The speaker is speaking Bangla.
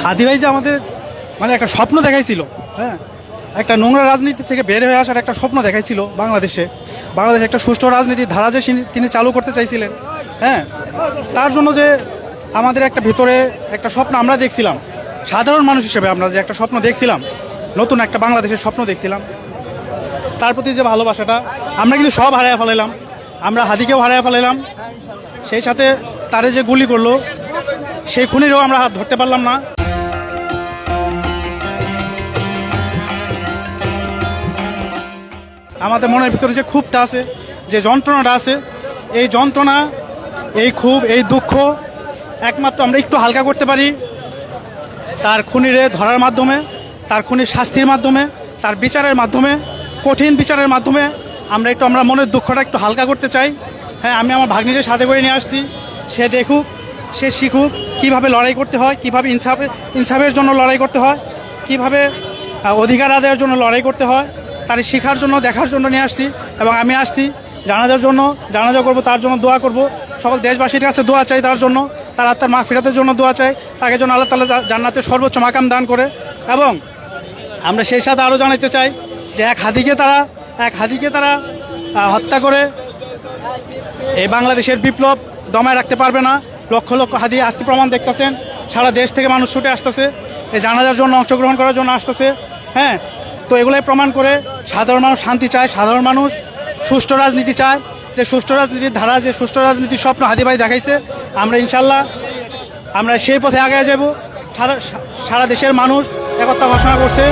হাদি ভাই যে আমাদের মানে একটা স্বপ্ন দেখাইছিল, হ্যাঁ, একটা নোংরা রাজনীতি থেকে বের হয়ে আসার একটা স্বপ্ন দেখাইছিল বাংলাদেশে একটা সুষ্ঠু রাজনীতির ধারা যে তিনি চালু করতে চাইছিলেন, হ্যাঁ, তার জন্য যে আমাদের একটা ভেতরে একটা স্বপ্ন আমরা দেখছিলাম, সাধারণ মানুষ হিসেবে আমরা যে একটা স্বপ্ন দেখছিলাম, নতুন একটা বাংলাদেশের স্বপ্ন দেখছিলাম, তার প্রতি যে ভালোবাসাটা আমরা কিন্তু সব হারাইয়া ফেলাইলাম। আমরা হাদিকেও হারাইয়া ফেলাইলাম, সেই সাথে তারে যে গুলি করলো সেই খুনিরও আমরা হাত ধরতে পারলাম না। আমাদের মনের ভিতরে যে ক্ষোভটা আছে, যে যন্ত্রণাটা আছে, এই যন্ত্রণা, এই ক্ষোভ, এই দুঃখ একমাত্র আমরা একটু হালকা করতে পারি তার খুনিরে ধরার মাধ্যমে, তার খুনির শাস্তির মাধ্যমে, তার বিচারের মাধ্যমে, কঠিন বিচারের মাধ্যমে আমরা মনের দুঃখটা একটু হালকা করতে চাই। হ্যাঁ, আমি আমার ভাগ্নিদের সাথে করে নিয়ে আসছি, সে দেখুক, সে শিখুক কীভাবে লড়াই করতে হয়, কীভাবে ইনসাফের জন্য লড়াই করতে হয়, কীভাবে অধিকার আদায়ের জন্য লড়াই করতে হয়, তার শেখার জন্য, দেখার জন্য নিয়ে আসছি। এবং আমি আসছি জানাজার জন্য, জানাজা করব, তার জন্য দোয়া করব, সকল দেশবাসীর কাছে দোয়া চাই, তার জন্য, তার আত্মার মাগফিরাতের জন্য দোয়া চাই, তাকে যেন আল্লাহ তাআলা জান্নাতের সর্বোচ্চ মাকাম দান করে। এবং আমরা সেই সাথে আরও জানাতে চাই যে এক হাদিকে তারা হত্যা করে এই বাংলাদেশের বিপ্লব দমায় রাখতে পারবে না। লক্ষ লক্ষ হাদি আজকে প্রমাণ দেখতেছেন, সারা দেশ থেকে মানুষ ছুটে আসতেছে, এই জানাজার জন্য অংশগ্রহণ করার জন্য আসতেছে। হ্যাঁ, তো এগুলোই প্রমাণ করে সাধারণ মানুষ শান্তি চায়, সাধারণ মানুষ সুষ্ঠু রাজনীতি চায়, যে সুষ্ঠু রাজনীতির ধারা, যে সুষ্ঠু রাজনীতির স্বপ্ন হাদি ভাই দেখাইছে। আমরা ইনশাল্লাহ আমরা সেই পথে আগে যাব। সারা দেশের মানুষ একতা ঘোষণা করছে।